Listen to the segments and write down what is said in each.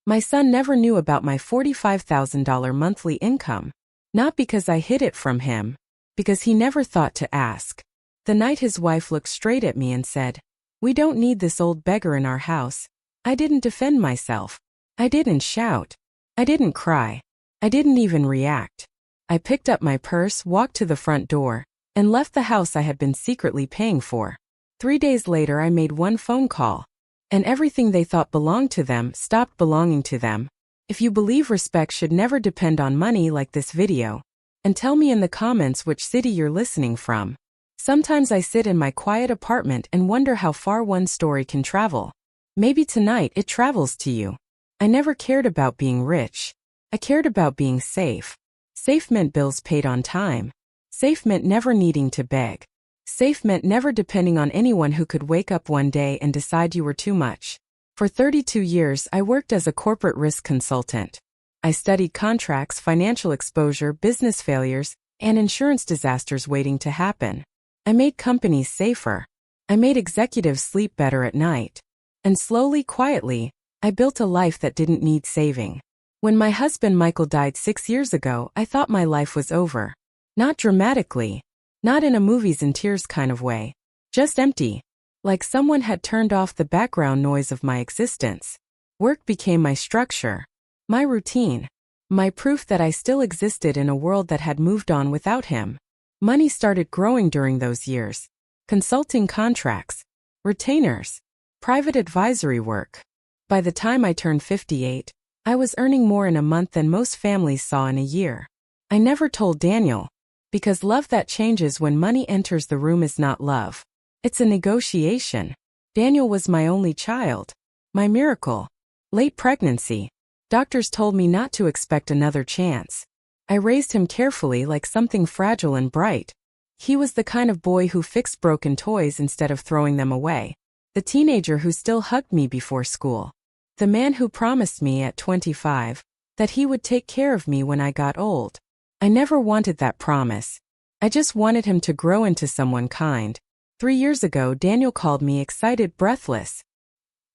My son never knew about my $45,000 monthly income. Not because I hid it from him, because he never thought to ask. The night his wife looked straight at me and said, "We don't need this old beggar in our house." I didn't defend myself. I didn't shout. I didn't cry. I didn't even react. I picked up my purse, walked to the front door, and left the house I had been secretly paying for. 3 days later I made one phone call, and everything they thought belonged to them stopped belonging to them. If you believe respect should never depend on money like this video, and tell me in the comments which city you're listening from. Sometimes I sit in my quiet apartment and wonder how far one story can travel. Maybe tonight it travels to you. I never cared about being rich. I cared about being safe. Safe meant bills paid on time. Safe meant never needing to beg. Safe meant never depending on anyone who could wake up one day and decide you were too much. For 32 years, I worked as a corporate risk consultant. I studied contracts, financial exposure, business failures, and insurance disasters waiting to happen. I made companies safer. I made executives sleep better at night. And slowly, quietly, I built a life that didn't need saving. When my husband Michael died 6 years ago, I thought my life was over. Not dramatically. Not in a movies and tears kind of way. Just empty. Like someone had turned off the background noise of my existence. Work became my structure. My routine. My proof that I still existed in a world that had moved on without him. Money started growing during those years. Consulting contracts. Retainers. Private advisory work. By the time I turned 58, I was earning more in a month than most families saw in a year. I never told Daniel. Because love that changes when money enters the room is not love. It's a negotiation. Daniel was my only child. My miracle. Late pregnancy. Doctors told me not to expect another chance. I raised him carefully like something fragile and bright. He was the kind of boy who fixed broken toys instead of throwing them away. The teenager who still hugged me before school. The man who promised me at 25 that he would take care of me when I got old. I never wanted that promise. I just wanted him to grow into someone kind. 3 years ago, Daniel called me excited, breathless.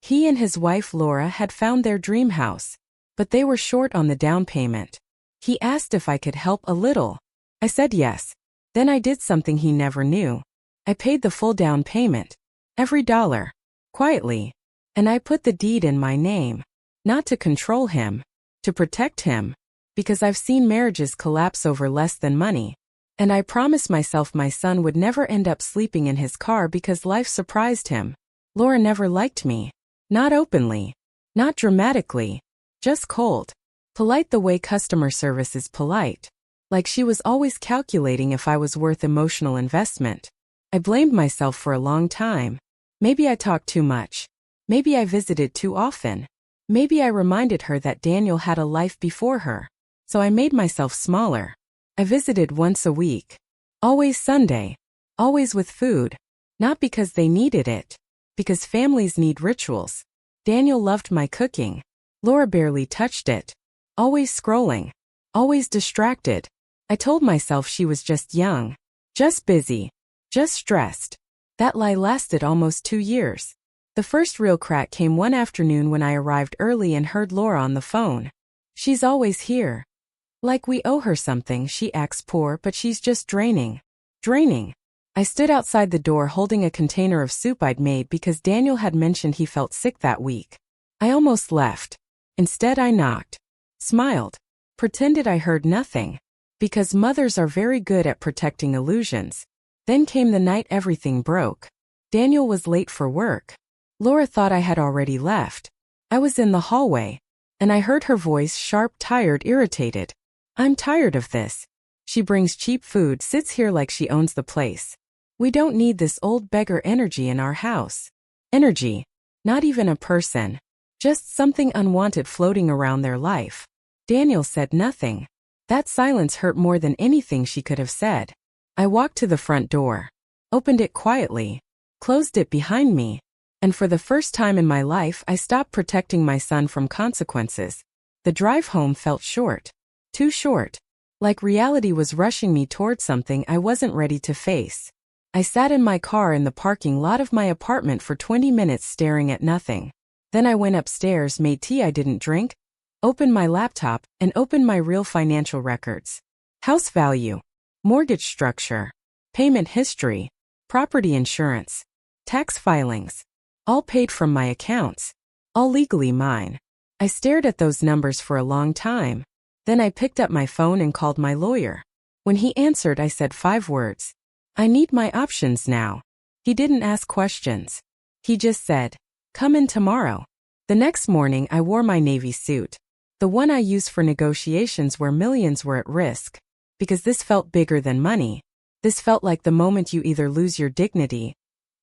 He and his wife Laura had found their dream house, but they were short on the down payment. He asked if I could help a little. I said yes. Then I did something he never knew. I paid the full down payment. Every dollar. Quietly. And I put the deed in my name. Not to control him. To protect him. Because I've seen marriages collapse over less than money. And I promised myself my son would never end up sleeping in his car because life surprised him. Laura never liked me. Not openly. Not dramatically. Just cold. Polite the way customer service is polite. Like she was always calculating if I was worth emotional investment. I blamed myself for a long time. Maybe I talked too much. Maybe I visited too often. Maybe I reminded her that Daniel had a life before her. So I made myself smaller. I visited once a week. Always Sunday. Always with food. Not because they needed it. Because families need rituals. Daniel loved my cooking. Laura barely touched it. Always scrolling. Always distracted. I told myself she was just young. Just busy. Just stressed. That lie lasted almost 2 years. The first real crack came one afternoon when I arrived early and heard Laura on the phone. She's always here. Like we owe her something. She acts poor, but she's just draining. Draining. I stood outside the door holding a container of soup I'd made because Daniel had mentioned he felt sick that week. I almost left. Instead I knocked. Smiled. Pretended I heard nothing. Because mothers are very good at protecting illusions. Then came the night everything broke. Daniel was late for work. Laura thought I had already left. I was in the hallway. And I heard her voice, sharp, tired, irritated. "I'm tired of this. She brings cheap food, sits here like she owns the place. We don't need this old beggar energy in our house." Energy. Not even a person. Just something unwanted floating around their life. Daniel said nothing. That silence hurt more than anything she could have said. I walked to the front door. Opened it quietly. Closed it behind me. And for the first time in my life, I stopped protecting my son from consequences. The drive home felt short. Too short. Like reality was rushing me toward something I wasn't ready to face. I sat in my car in the parking lot of my apartment for 20 minutes staring at nothing. Then I went upstairs, made tea I didn't drink, opened my laptop, and opened my real financial records. House value, mortgage structure, payment history, property insurance, tax filings, all paid from my accounts, all legally mine. I stared at those numbers for a long time. Then I picked up my phone and called my lawyer. When he answered, I said 5 words. I need my options now. He didn't ask questions. He just said, come in tomorrow. The next morning, I wore my navy suit, the one I used for negotiations where millions were at risk, because this felt bigger than money. This felt like the moment you either lose your dignity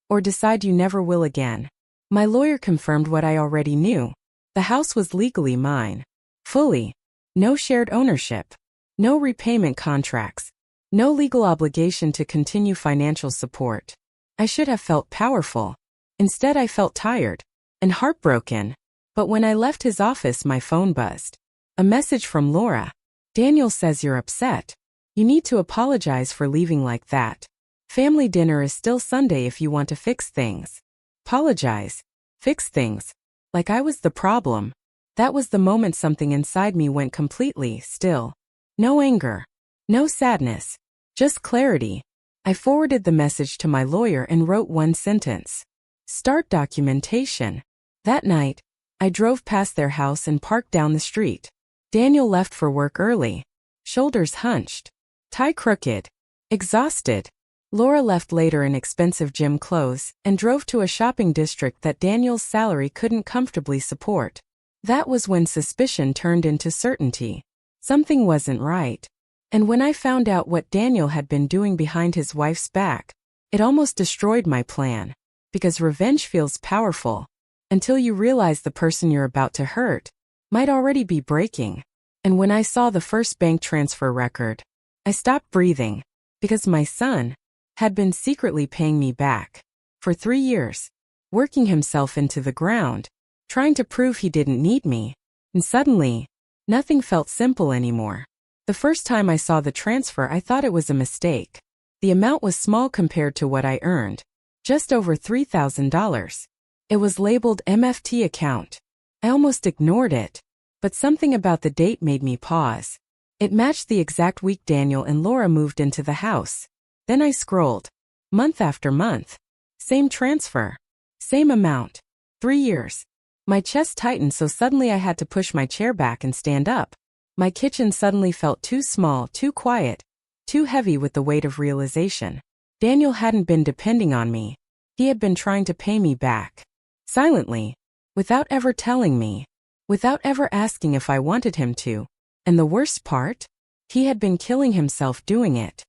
or decide you never will again. My lawyer confirmed what I already knew. The house was legally mine. Fully. No shared ownership. No repayment contracts. No legal obligation to continue financial support. I should have felt powerful. Instead, I felt tired and heartbroken. But when I left his office, my phone buzzed. A message from Laura. Daniel says you're upset. You need to apologize for leaving like that. Family dinner is still Sunday if you want to fix things. Apologize. Fix things. Like I was the problem. That was the moment something inside me went completely still. No anger. No sadness. Just clarity. I forwarded the message to my lawyer and wrote one sentence. Start documentation. That night, I drove past their house and parked down the street. Daniel left for work early. Shoulders hunched. Tie crooked. Exhausted. Laura left later in expensive gym clothes and drove to a shopping district that Daniel's salary couldn't comfortably support. That was when suspicion turned into certainty. Something wasn't right. And when I found out what Daniel had been doing behind his wife's back, it almost destroyed my plan. Because revenge feels powerful until you realize the person you're about to hurt might already be breaking. And when I saw the first bank transfer record, I stopped breathing because my son had been secretly paying me back for 3 years, working himself into the ground, trying to prove he didn't need me. And suddenly, nothing felt simple anymore. The first time I saw the transfer, I thought it was a mistake. The amount was small compared to what I earned, just over $3,000. It was labeled MFT account. I almost ignored it, but something about the date made me pause. It matched the exact week Daniel and Laura moved into the house. Then I scrolled. Month after month. Same transfer. Same amount. 3 years. My chest tightened, so suddenly I had to push my chair back and stand up. My kitchen suddenly felt too small, too quiet, too heavy with the weight of realization. Daniel hadn't been depending on me. He had been trying to pay me back. Silently. Without ever telling me. Without ever asking if I wanted him to. And the worst part? He had been killing himself doing it.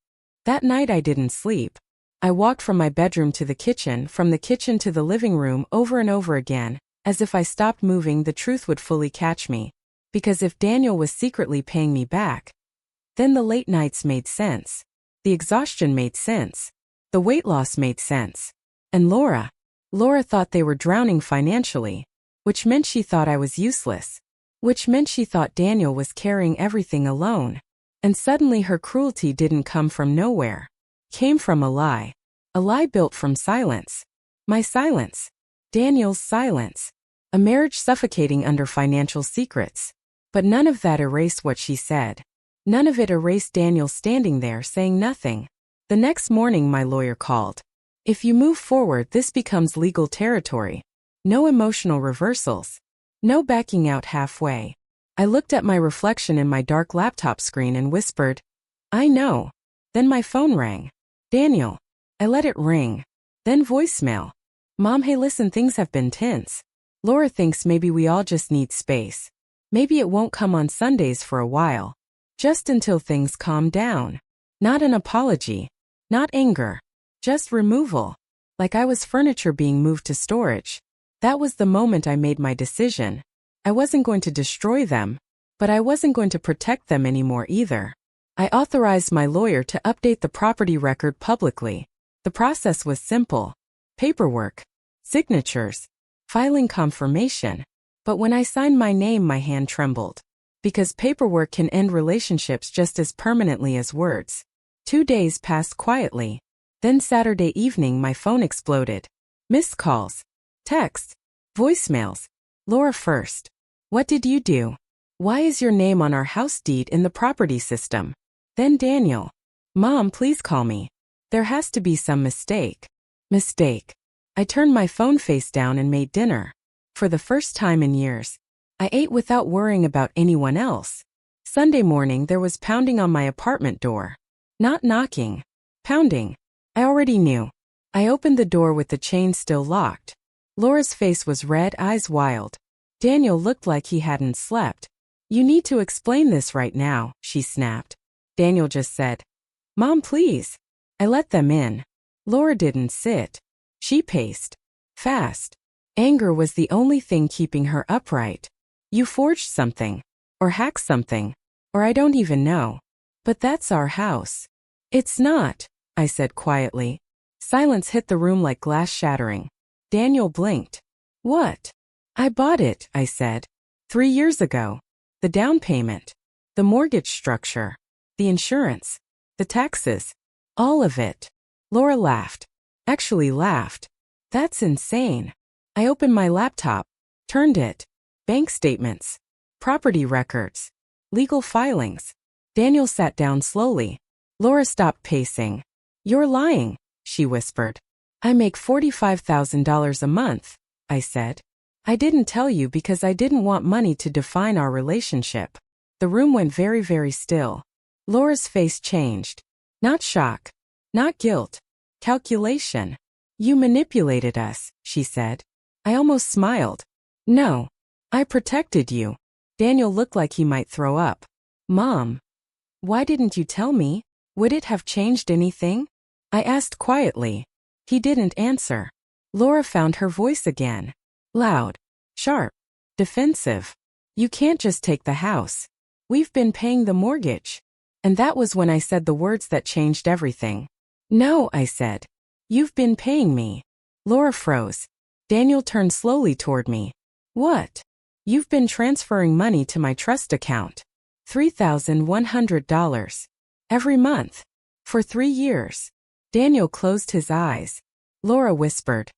That night I didn't sleep. I walked from my bedroom to the kitchen, from the kitchen to the living room over and over again, as if I stopped moving the truth would fully catch me. Because if Daniel was secretly paying me back, then the late nights made sense. The exhaustion made sense. The weight loss made sense. And Laura thought they were drowning financially, which meant she thought I was useless, which meant she thought Daniel was carrying everything alone. And suddenly her cruelty didn't come from nowhere. Came from a lie. A lie built from silence. My silence. Daniel's silence. A marriage suffocating under financial secrets. But none of that erased what she said. None of it erased Daniel standing there saying nothing. The next morning my lawyer called. If you move forward, this becomes legal territory. No emotional reversals. No backing out halfway. I looked at my reflection in my dark laptop screen and whispered, I know. Then my phone rang. Daniel. I let it ring. Then voicemail. Mom, hey, listen, things have been tense. Laura thinks maybe we all just need space. Maybe it won't come on Sundays for a while. Just until things calm down. Not an apology. Not anger. Just removal. Like I was furniture being moved to storage. That was the moment I made my decision. I wasn't going to destroy them, but I wasn't going to protect them anymore either. I authorized my lawyer to update the property record publicly. The process was simple. Paperwork. Signatures. Filing confirmation. But when I signed my name, my hand trembled. Because paperwork can end relationships just as permanently as words. 2 days passed quietly. Then Saturday evening my phone exploded. Missed calls. Texts. Voicemails. Laura first. What did you do? Why is your name on our house deed in the property system? Then Daniel. Mom, please call me. There has to be some mistake. Mistake. I turned my phone face down and made dinner. For the first time in years, I ate without worrying about anyone else. Sunday morning there was pounding on my apartment door. Not knocking. Pounding. I already knew. I opened the door with the chain still locked. Laura's face was red, eyes wild. Daniel looked like he hadn't slept. You need to explain this right now, she snapped. Daniel just said, Mom, please. I let them in. Laura didn't sit. She paced. Fast. Anger was the only thing keeping her upright. You forged something. Or hacked something. Or I don't even know. But that's our house. It's not, I said quietly. Silence hit the room like glass shattering. Daniel blinked. What? I bought it, I said. 3 years ago. The down payment. The mortgage structure. The insurance. The taxes. All of it. Laura laughed. Actually laughed. That's insane. I opened my laptop. Turned it. Bank statements. Property records. Legal filings. Daniel sat down slowly. Laura stopped pacing. You're lying, she whispered. I make $45,000 a month, I said. I didn't tell you because I didn't want money to define our relationship. The room went very, very still. Laura's face changed. Not shock. Not guilt. Calculation. You manipulated us, she said. I almost smiled. No. I protected you. Daniel looked like he might throw up. Mom. Why didn't you tell me? Would it have changed anything? I asked quietly. He didn't answer. Laura found her voice again. Loud. Sharp. Defensive. You can't just take the house. We've been paying the mortgage. And that was when I said the words that changed everything. No, I said. You've been paying me. Laura froze. Daniel turned slowly toward me. What? You've been transferring money to my trust account. $3,100. Every month. For 3 years. Daniel closed his eyes. Laura whispered.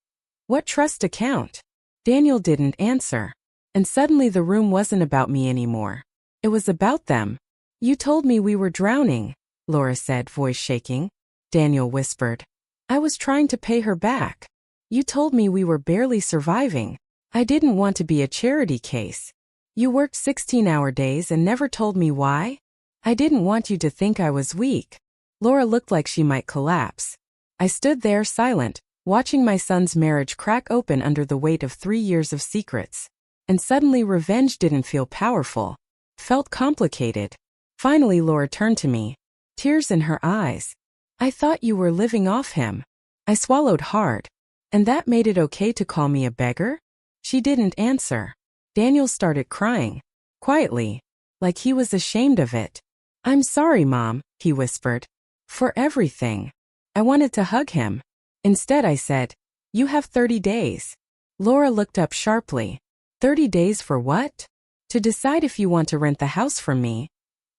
What trust account? Daniel didn't answer. And suddenly the room wasn't about me anymore. It was about them. You told me we were drowning, Laura said, voice shaking. Daniel whispered. I was trying to pay her back. You told me we were barely surviving. I didn't want to be a charity case. You worked 16-hour days and never told me why? I didn't want you to think I was weak. Laura looked like she might collapse. I stood there silent, watching my son's marriage crack open under the weight of 3 years of secrets. And suddenly revenge didn't feel powerful. Felt complicated. Finally Laura turned to me. Tears in her eyes. I thought you were living off him. I swallowed hard. And that made it okay to call me a beggar? She didn't answer. Daniel started crying. Quietly. Like he was ashamed of it. I'm sorry, Mom, he whispered. For everything. I wanted to hug him. Instead I said, you have 30 days. Laura looked up sharply. 30 days for what? To decide if you want to rent the house from me.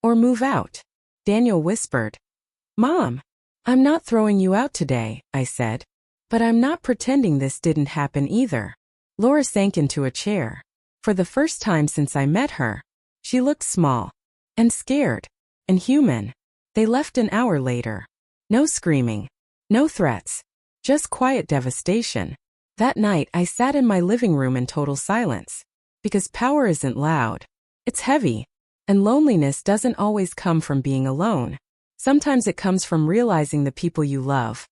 Or move out. Daniel whispered. Mom. I'm not throwing you out today, I said. But I'm not pretending this didn't happen either. Laura sank into a chair. For the first time since I met her, she looked small. And scared. And human. They left an hour later. No screaming. No threats. Just quiet devastation. That night I sat in my living room in total silence. Because power isn't loud. It's heavy. And loneliness doesn't always come from being alone. Sometimes it comes from realizing the people you love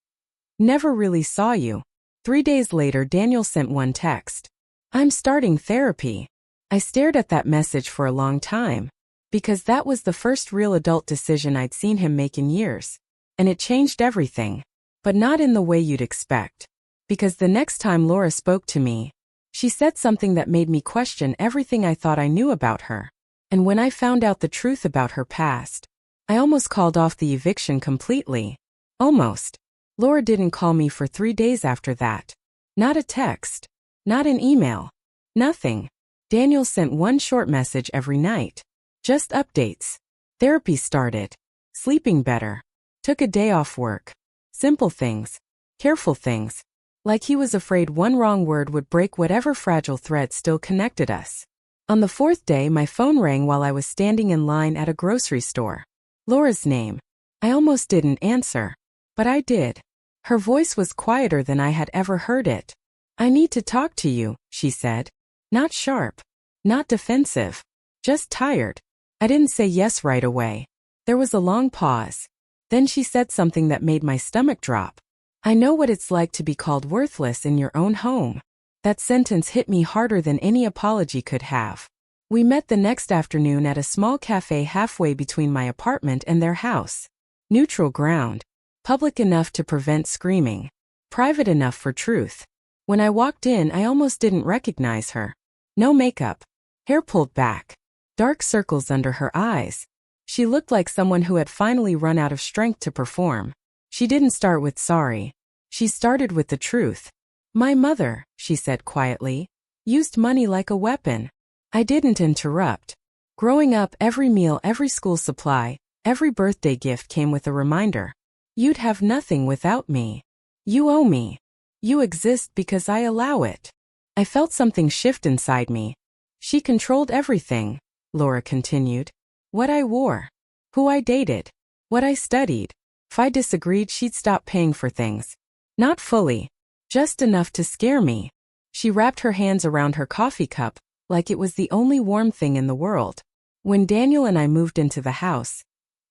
never really saw you. 3 days later Daniel sent one text. I'm starting therapy. I stared at that message for a long time. Because that was the first real adult decision I'd seen him make in years. And it changed everything. But not in the way you'd expect. Because the next time Laura spoke to me, she said something that made me question everything I thought I knew about her. And when I found out the truth about her past, I almost called off the eviction completely. Almost. Laura didn't call me for 3 days after that. Not a text. Not an email. Nothing. Daniel sent one short message every night. Just updates. Therapy started. Sleeping better. Took a day off work. Simple things. Careful things. Like he was afraid one wrong word would break whatever fragile thread still connected us. On the fourth day, my phone rang while I was standing in line at a grocery store. Laura's name. I almost didn't answer, but I did. Her voice was quieter than I had ever heard it. "I need to talk to you," she said. Not sharp. Not defensive. Just tired. I didn't say yes right away. There was a long pause. Then she said something that made my stomach drop. "I know what it's like to be called worthless in your own home." That sentence hit me harder than any apology could have. We met the next afternoon at a small cafe halfway between my apartment and their house. Neutral ground. Public enough to prevent screaming. Private enough for truth. When I walked in, I almost didn't recognize her. No makeup. Hair pulled back. Dark circles under her eyes. She looked like someone who had finally run out of strength to perform. She didn't start with sorry. She started with the truth. "My mother," she said quietly, "used money like a weapon." I didn't interrupt. Growing up, every meal, every school supply, every birthday gift came with a reminder. "You'd have nothing without me. You owe me. You exist because I allow it." I felt something shift inside me. She controlled everything, Laura continued. What I wore. Who I dated. What I studied. If I disagreed, she'd stop paying for things. Not fully. Just enough to scare me. She wrapped her hands around her coffee cup, like it was the only warm thing in the world. "When Daniel and I moved into the house,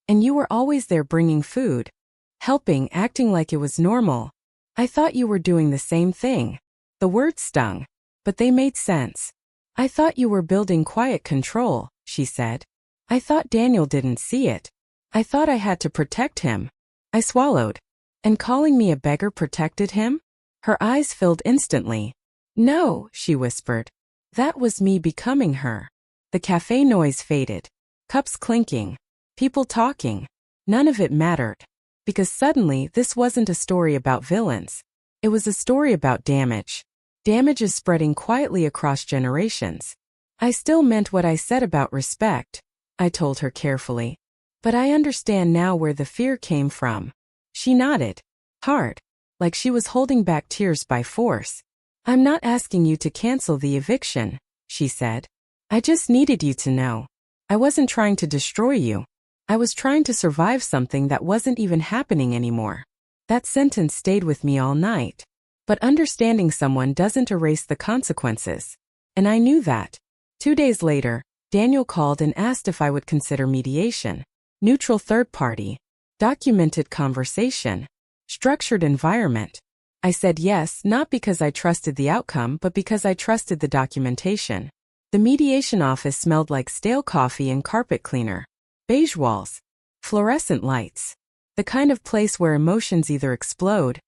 and you were always there bringing food, helping, acting like it was normal, I thought you were doing the same thing." The words stung, but they made sense. "I thought you were building quiet control," she said. "I thought Daniel didn't see it. I thought I had to protect him." I swallowed. "And calling me a beggar protected him?" Her eyes filled instantly. "No," she whispered. "That was me becoming her." The cafe noise faded. Cups clinking. People talking. None of it mattered. Because suddenly, this wasn't a story about villains. It was a story about damage. Damage is spreading quietly across generations. "I still meant what I said about respect," I told her carefully. "But I understand now where the fear came from." She nodded. Hard. Like she was holding back tears by force. "I'm not asking you to cancel the eviction," she said. "I just needed you to know. I wasn't trying to destroy you. I was trying to survive something that wasn't even happening anymore." That sentence stayed with me all night. But understanding someone doesn't erase the consequences. And I knew that. 2 days later, Daniel called and asked if I would consider mediation. Neutral third party. Documented conversation. Structured environment. I said yes, not because I trusted the outcome, but because I trusted the documentation. The mediation office smelled like stale coffee and carpet cleaner. Beige walls. Fluorescent lights. The kind of place where emotions either explode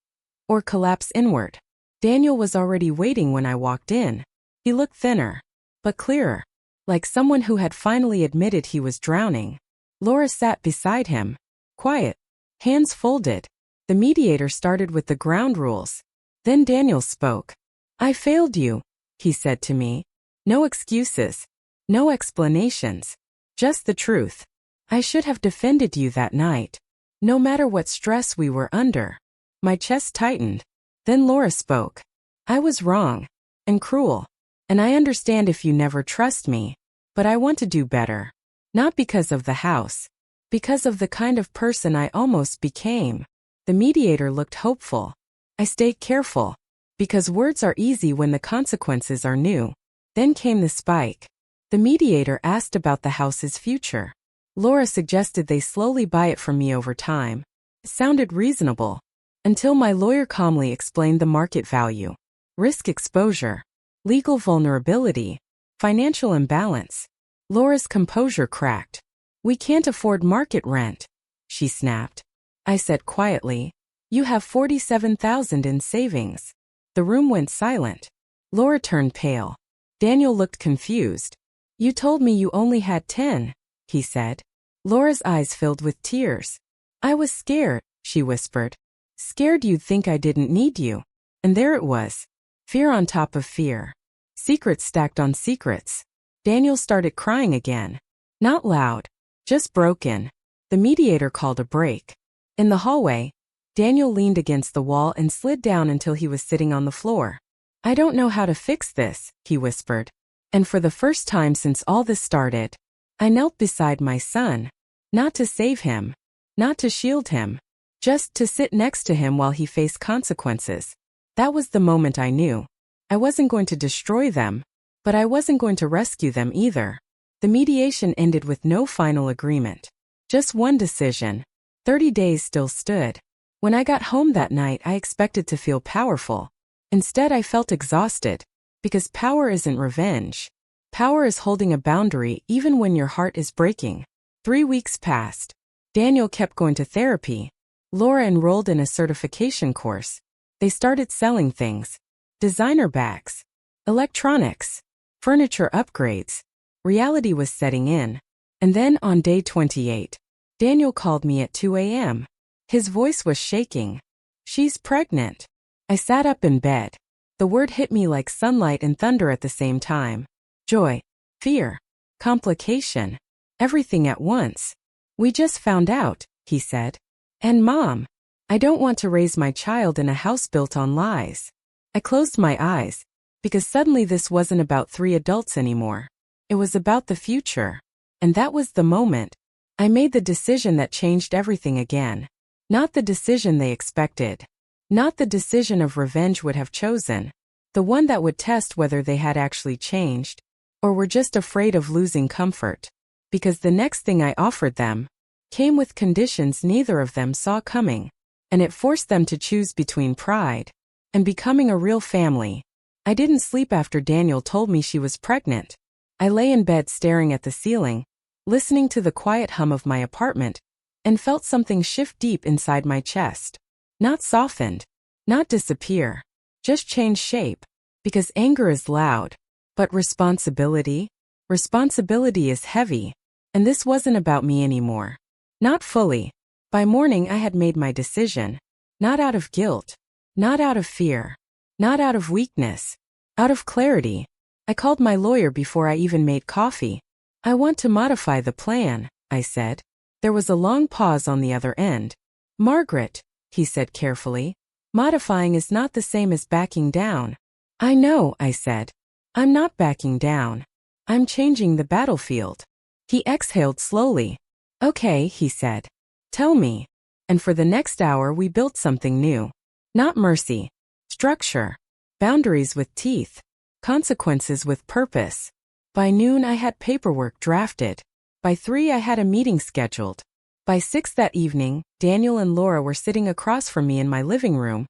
or collapse inward. Daniel was already waiting when I walked in. He looked thinner, but clearer. Like someone who had finally admitted he was drowning. Laura sat beside him. Quiet. Hands folded. The mediator started with the ground rules. Then Daniel spoke. "I failed you," he said to me. "No excuses. No explanations. Just the truth. I should have defended you that night. No matter what stress we were under." My chest tightened. Then Laura spoke. "I was wrong. And cruel. And I understand if you never trust me. But I want to do better. Not because of the house. Because of the kind of person I almost became." The mediator looked hopeful. I stayed careful. Because words are easy when the consequences are new. Then came the spike. The mediator asked about the house's future. Laura suggested they slowly buy it from me over time. It sounded reasonable. Until my lawyer calmly explained the market value. Risk exposure. Legal vulnerability. Financial imbalance. Laura's composure cracked. "We can't afford market rent," she snapped. I said quietly, "You have $47,000 in savings." The room went silent. Laura turned pale. Daniel looked confused. "You told me you only had 10, he said. Laura's eyes filled with tears. "I was scared," she whispered. "Scared you'd think I didn't need you." And there it was. Fear on top of fear. Secrets stacked on secrets. Daniel started crying again. Not loud. Just broken. The mediator called a break. In the hallway, Daniel leaned against the wall and slid down until he was sitting on the floor. I don't know how to fix this, he whispered. And for the first time since all this started, I knelt beside my son, not to save him, not to shield him, just to sit next to him while he faced consequences. That was the moment I knew. I wasn't going to destroy them, but I wasn't going to rescue them either. The mediation ended with no final agreement. Just one decision. 30 days still stood. When I got home that night, I expected to feel powerful. Instead, I felt exhausted. Because power isn't revenge. Power is holding a boundary even when your heart is breaking. 3 weeks passed. Daniel kept going to therapy. Laura enrolled in a certification course. They started selling things. Designer bags. Electronics. Furniture upgrades. Reality was setting in. And then on day 28, Daniel called me at 2 a.m. His voice was shaking. She's pregnant. I sat up in bed. The word hit me like sunlight and thunder at the same time. Joy. Fear. Complication. Everything at once. We just found out, he said. And Mom, I don't want to raise my child in a house built on lies. I closed my eyes, because suddenly this wasn't about 3 adults anymore. It was about the future. And that was the moment. I made the decision that changed everything again. Not the decision they expected. Not the decision of revenge would have chosen. The one that would test whether they had actually changed, or were just afraid of losing comfort. Because the next thing I offered them came with conditions neither of them saw coming. And it forced them to choose between pride and becoming a real family. I didn't sleep after Daniel told me she was pregnant. I lay in bed staring at the ceiling, listening to the quiet hum of my apartment, and felt something shift deep inside my chest. Not softened, not disappear, just change shape. Because anger is loud, but responsibility is heavy. And this wasn't about me anymore. Not fully. By morning I had made my decision. Not out of guilt, not out of fear, not out of weakness, out of clarity. I called my lawyer before I even made coffee. I want to modify the plan, I said. There was a long pause on the other end. Margaret, he said carefully, modifying is not the same as backing down. I know, I said. I'm not backing down. I'm changing the battlefield. He exhaled slowly. Okay, he said. Tell me. And for the next hour we built something new. Not mercy. Structure. Boundaries with teeth. Consequences with purpose. By noon I had paperwork drafted. By 3 I had a meeting scheduled. By 6 that evening, Daniel and Laura were sitting across from me in my living room,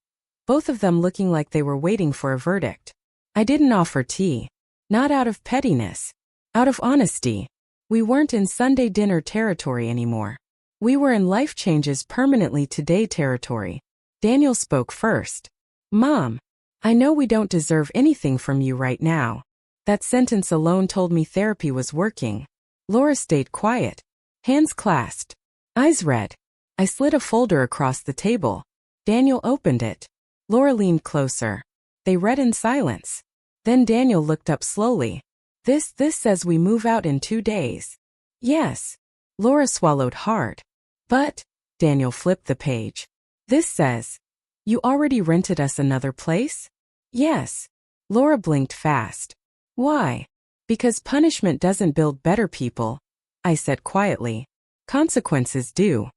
both of them looking like they were waiting for a verdict. I didn't offer tea. Not out of pettiness. Out of honesty. We weren't in Sunday dinner territory anymore. We were in life changes permanently today territory. Daniel spoke first. Mom, I know we don't deserve anything from you right now. That sentence alone told me therapy was working. Laura stayed quiet. Hands clasped. Eyes red. I slid a folder across the table. Daniel opened it. Laura leaned closer. They read in silence. Then Daniel looked up slowly. This says we move out in 2 days. Yes. Laura swallowed hard. But, Daniel flipped the page. This says, you already rented us another place? Yes. Laura blinked fast. Why? Because punishment doesn't build better people, I said quietly. Consequences do.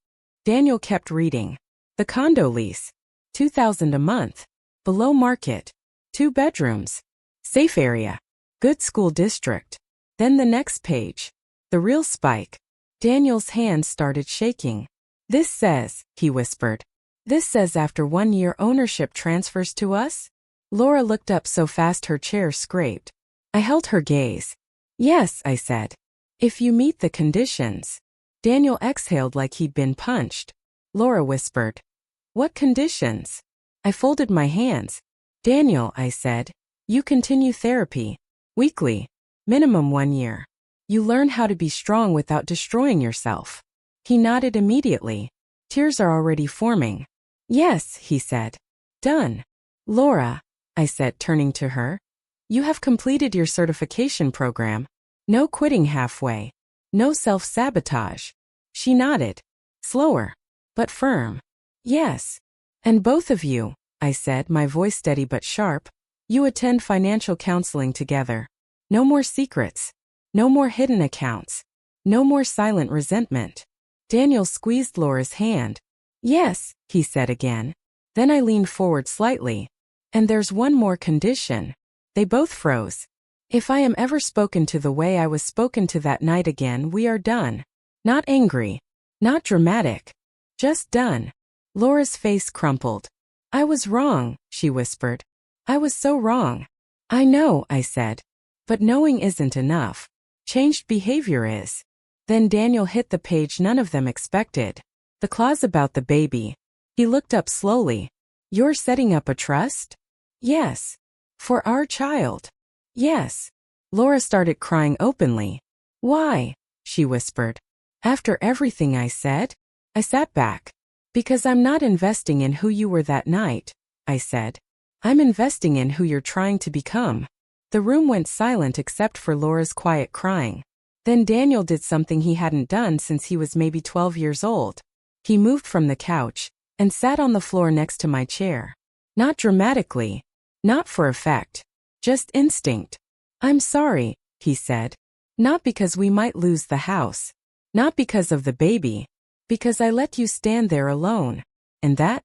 Daniel kept reading. The condo lease. $2,000 a month. Below market. 2 bedrooms. Safe area. Good school district. Then the next page. The real spike. Daniel's hands started shaking. This says, he whispered. This says after 1 year ownership transfers to us? Laura looked up so fast her chair scraped. I held her gaze. Yes, I said. If you meet the conditions. Daniel exhaled like he'd been punched. Laura whispered. What conditions? I folded my hands. Daniel, I said. You continue therapy. Weekly. Minimum 1 year. You learn how to be strong without destroying yourself. He nodded immediately. Tears are already forming. Yes, he said. Done. Laura, I said, turning to her. You have completed your certification program. No quitting halfway. No self-sabotage. She nodded. Slower, but firm. Yes. And both of you, I said, my voice steady but sharp, you attend financial counseling together. No more secrets. No more hidden accounts. No more silent resentment. Daniel squeezed Laura's hand. Yes, he said again. Then I leaned forward slightly. And there's one more condition. They both froze. If I am ever spoken to the way I was spoken to that night again, we are done. Not angry. Not dramatic. Just done. Laura's face crumpled. I was wrong, she whispered. I was so wrong. I know, I said. But knowing isn't enough. Changed behavior is. Then Daniel hit the page none of them expected. The clause about the baby. He looked up slowly. You're setting up a trust? Yes. For our child? Yes. Laura started crying openly. Why? She whispered. After everything I said? I sat back. Because I'm not investing in who you were that night, I said. I'm investing in who you're trying to become. The room went silent except for Laura's quiet crying. Then Daniel did something he hadn't done since he was maybe 12 years old. He moved from the couch and sat on the floor next to my chair. Not dramatically. Not for effect. Just instinct. I'm sorry, he said. Not because we might lose the house. Not because of the baby. Because I let you stand there alone. And that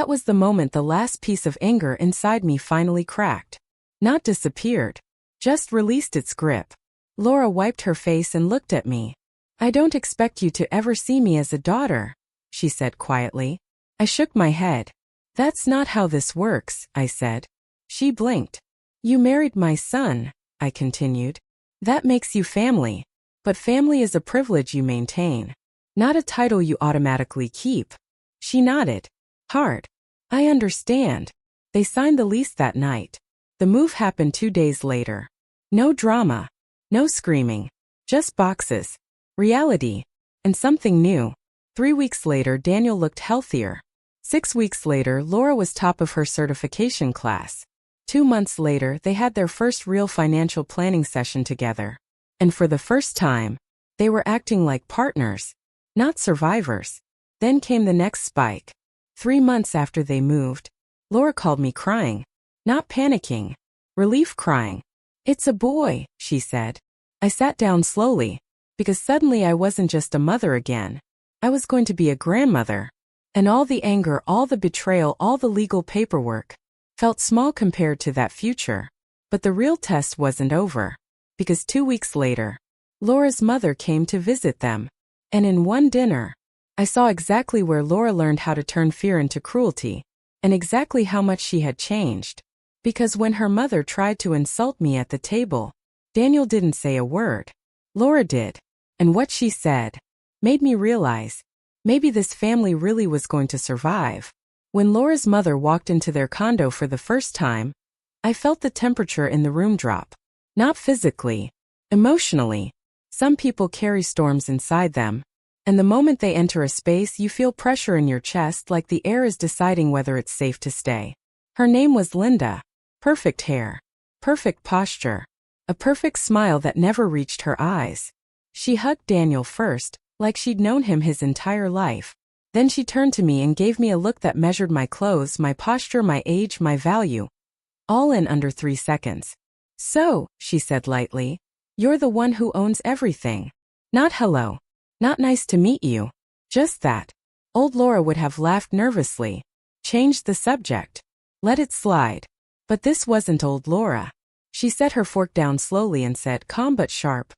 was the moment the last piece of anger inside me finally cracked. Not disappeared. Just released its grip. Laura wiped her face and looked at me. I don't expect you to ever see me as a daughter, she said quietly. I shook my head. That's not how this works, I said. She blinked. You married my son, I continued. That makes you family. But family is a privilege you maintain. Not a title you automatically keep. She nodded. Hard. I understand. They signed the lease that night. The move happened 2 days later. No drama. No screaming. Just boxes. Reality. And something new. 3 weeks later, Daniel looked healthier. 6 weeks later, Laura was top of her certification class. 2 months later, they had their first real financial planning session together. And for the first time, they were acting like partners. Not survivors. Then came the next spike. 3 months after they moved, Laura called me crying. Not panicking. Relief crying. It's a boy, she said. I sat down slowly, because suddenly I wasn't just a mother again. I was going to be a grandmother. And all the anger, all the betrayal, all the legal paperwork felt small compared to that future. But the real test wasn't over. Because 2 weeks later, Laura's mother came to visit them. And in one dinner, I saw exactly where Laura learned how to turn fear into cruelty, and exactly how much she had changed. Because when her mother tried to insult me at the table, Daniel didn't say a word. Laura did. And what she said made me realize, maybe this family really was going to survive. When Laura's mother walked into their condo for the first time, I felt the temperature in the room drop. Not physically, emotionally. Some people carry storms inside them, and the moment they enter a space you feel pressure in your chest like the air is deciding whether it's safe to stay. Her name was Linda. Perfect hair. Perfect posture. A perfect smile that never reached her eyes. She hugged Daniel first, like she'd known him his entire life. Then she turned to me and gave me a look that measured my clothes, my posture, my age, my value. All in under 3 seconds. So, she said lightly, you're the one who owns everything. Not hello. Not nice to meet you. Just that. Old Laura would have laughed nervously. Changed the subject. Let it slide. But this wasn't old Laura. She set her fork down slowly and said, calm but sharp,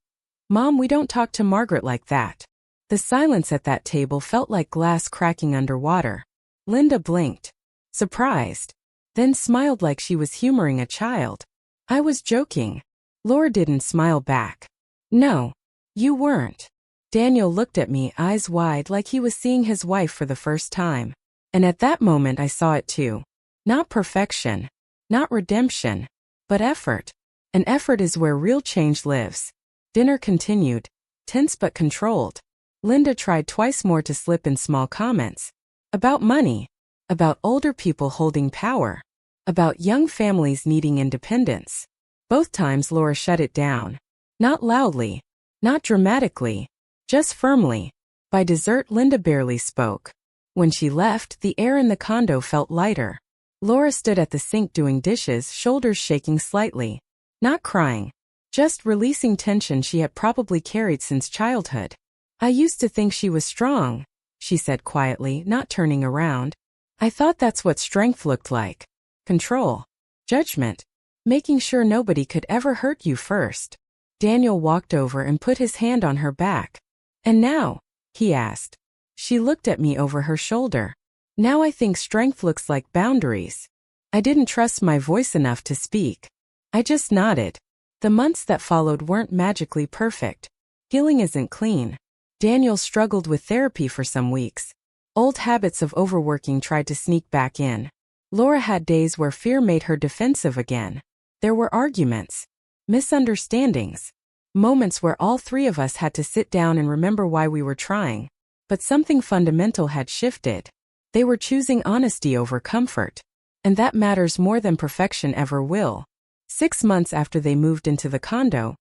Mom, we don't talk to Margaret like that. The silence at that table felt like glass cracking underwater. Linda blinked. Surprised. Then smiled like she was humoring a child. I was joking. Laura didn't smile back. No. You weren't. Daniel looked at me, eyes wide like he was seeing his wife for the first time. And at that moment I saw it too. Not perfection. Not redemption. But effort. And effort is where real change lives. Dinner continued. Tense but controlled. Linda tried twice more to slip in small comments. About money. About older people holding power. About young families needing independence. Both times Laura shut it down. Not loudly. Not dramatically. Just firmly. By dessert Linda barely spoke. When she left, the air in the condo felt lighter. Laura stood at the sink doing dishes, shoulders shaking slightly. Not crying. Just releasing tension she had probably carried since childhood. I used to think she was strong, she said quietly, not turning around. I thought that's what strength looked like. Control. Judgment. Making sure nobody could ever hurt you first. Daniel walked over and put his hand on her back. And now? He asked. She looked at me over her shoulder. Now I think strength looks like boundaries. I didn't trust my voice enough to speak. I just nodded. The months that followed weren't magically perfect. Healing isn't clean. Daniel struggled with therapy for some weeks. Old habits of overworking tried to sneak back in. Laura had days where fear made her defensive again. There were arguments, misunderstandings, moments where all three of us had to sit down and remember why we were trying. But something fundamental had shifted. They were choosing honesty over comfort. And that matters more than perfection ever will. 6 months after they moved into the condo,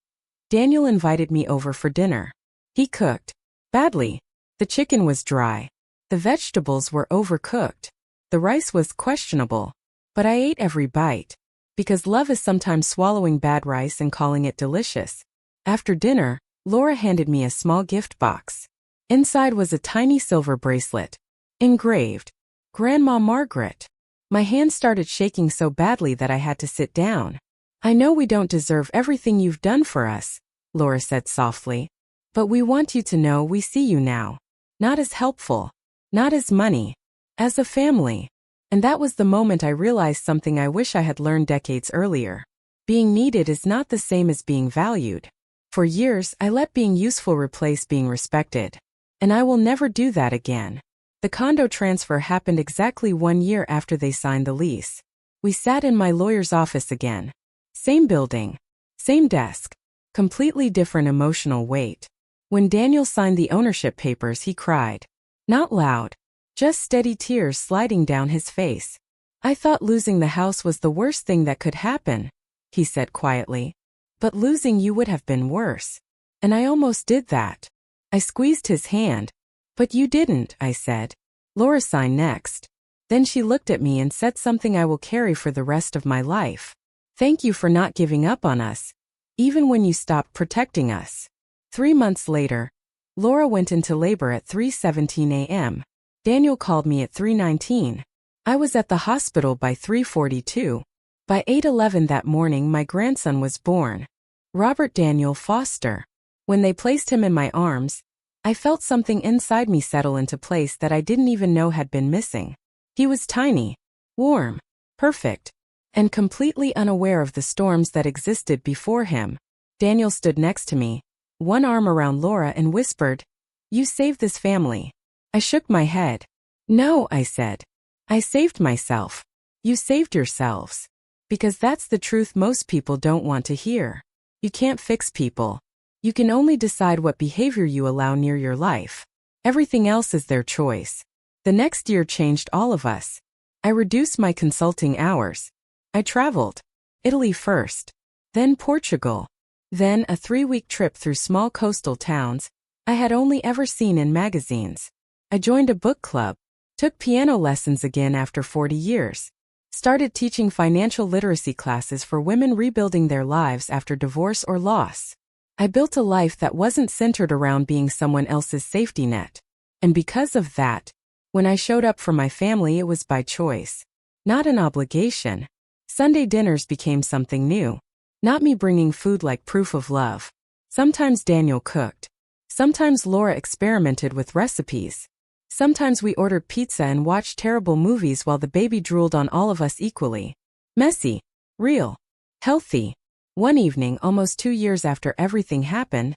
Daniel invited me over for dinner. He cooked. Badly. The chicken was dry. The vegetables were overcooked. The rice was questionable. But I ate every bite. Because love is sometimes swallowing bad rice and calling it delicious. After dinner, Laura handed me a small gift box. Inside was a tiny silver bracelet. Engraved. Grandma Margaret. My hand started shaking so badly that I had to sit down. I know we don't deserve everything you've done for us, Laura said softly. But we want you to know we see you now. Not as helpful. Not as money. As a family. And that was the moment I realized something I wish I had learned decades earlier. Being needed is not the same as being valued. For years, I let being useful replace being respected. And I will never do that again. The condo transfer happened exactly 1 year after they signed the lease. We sat in my lawyer's office again. Same building. Same desk. Completely different emotional weight. When Daniel signed the ownership papers, he cried. Not loud. Just steady tears sliding down his face. I thought losing the house was the worst thing that could happen, he said quietly. But losing you would have been worse. And I almost did that. I squeezed his hand. But you didn't, I said. Laura signed next. Then she looked at me and said something I will carry for the rest of my life. Thank you for not giving up on us, even when you stopped protecting us. 3 months later, Laura went into labor at 3:17 a.m. Daniel called me at 3:19. I was at the hospital by 3:42. By 8:11 that morning my grandson was born. Robert Daniel Foster. When they placed him in my arms, I felt something inside me settle into place that I didn't even know had been missing. He was tiny, warm, perfect, and completely unaware of the storms that existed before him. Daniel stood next to me, one arm around Laura, and whispered, "You saved this family." I shook my head. "No," I said. "I saved myself. You saved yourselves." Because that's the truth most people don't want to hear. You can't fix people. You can only decide what behavior you allow near your life. Everything else is their choice. The next year changed all of us. I reduced my consulting hours. I traveled. Italy first. Then Portugal. Then a 3-week trip through small coastal towns I had only ever seen in magazines. I joined a book club. Took piano lessons again after 40 years. Started teaching financial literacy classes for women rebuilding their lives after divorce or loss. I built a life that wasn't centered around being someone else's safety net. And because of that, when I showed up for my family, it was by choice. Not an obligation. Sunday dinners became something new. Not me bringing food like proof of love. Sometimes Daniel cooked. Sometimes Laura experimented with recipes. Sometimes we ordered pizza and watched terrible movies while the baby drooled on all of us equally. Messy. Real. Healthy. One evening, almost 2 years after everything happened,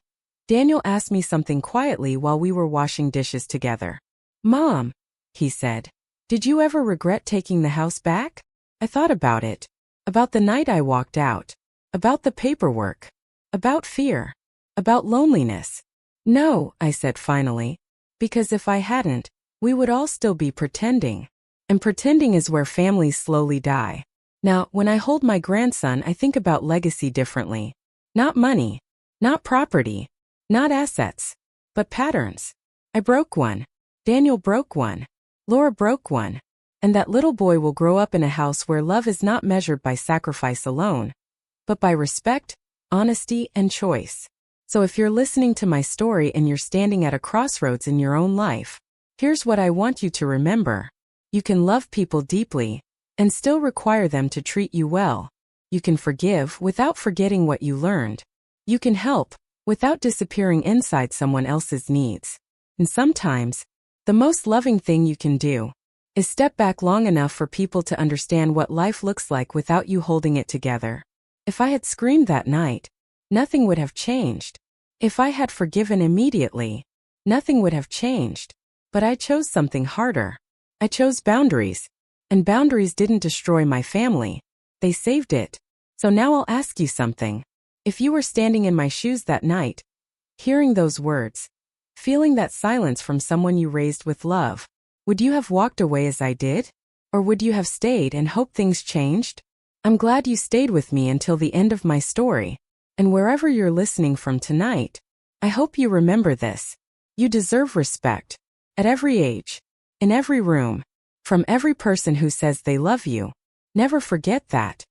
Daniel asked me something quietly while we were washing dishes together. "Mom," he said, "did you ever regret taking the house back?" I thought about it. About the night I walked out. About the paperwork. About fear. About loneliness. "No," I said finally. Because if I hadn't, we would all still be pretending. And pretending is where families slowly die. Now, when I hold my grandson, I think about legacy differently. Not money. Not property. Not assets. But patterns. I broke one. Daniel broke one. Laura broke one. And that little boy will grow up in a house where love is not measured by sacrifice alone, but by respect, honesty, and choice. So if you're listening to my story and you're standing at a crossroads in your own life, here's what I want you to remember. You can love people deeply and still require them to treat you well. You can forgive without forgetting what you learned. You can help without disappearing inside someone else's needs. And sometimes, the most loving thing you can do is step back long enough for people to understand what life looks like without you holding it together. If I had screamed that night, nothing would have changed. If I had forgiven immediately, nothing would have changed. But I chose something harder. I chose boundaries. And boundaries didn't destroy my family. They saved it. So now I'll ask you something. If you were standing in my shoes that night, hearing those words, feeling that silence from someone you raised with love, would you have walked away as I did? Or would you have stayed and hoped things changed? I'm glad you stayed with me until the end of my story. And wherever you're listening from tonight, I hope you remember this. You deserve respect. At every age. In every room. From every person who says they love you. Never forget that.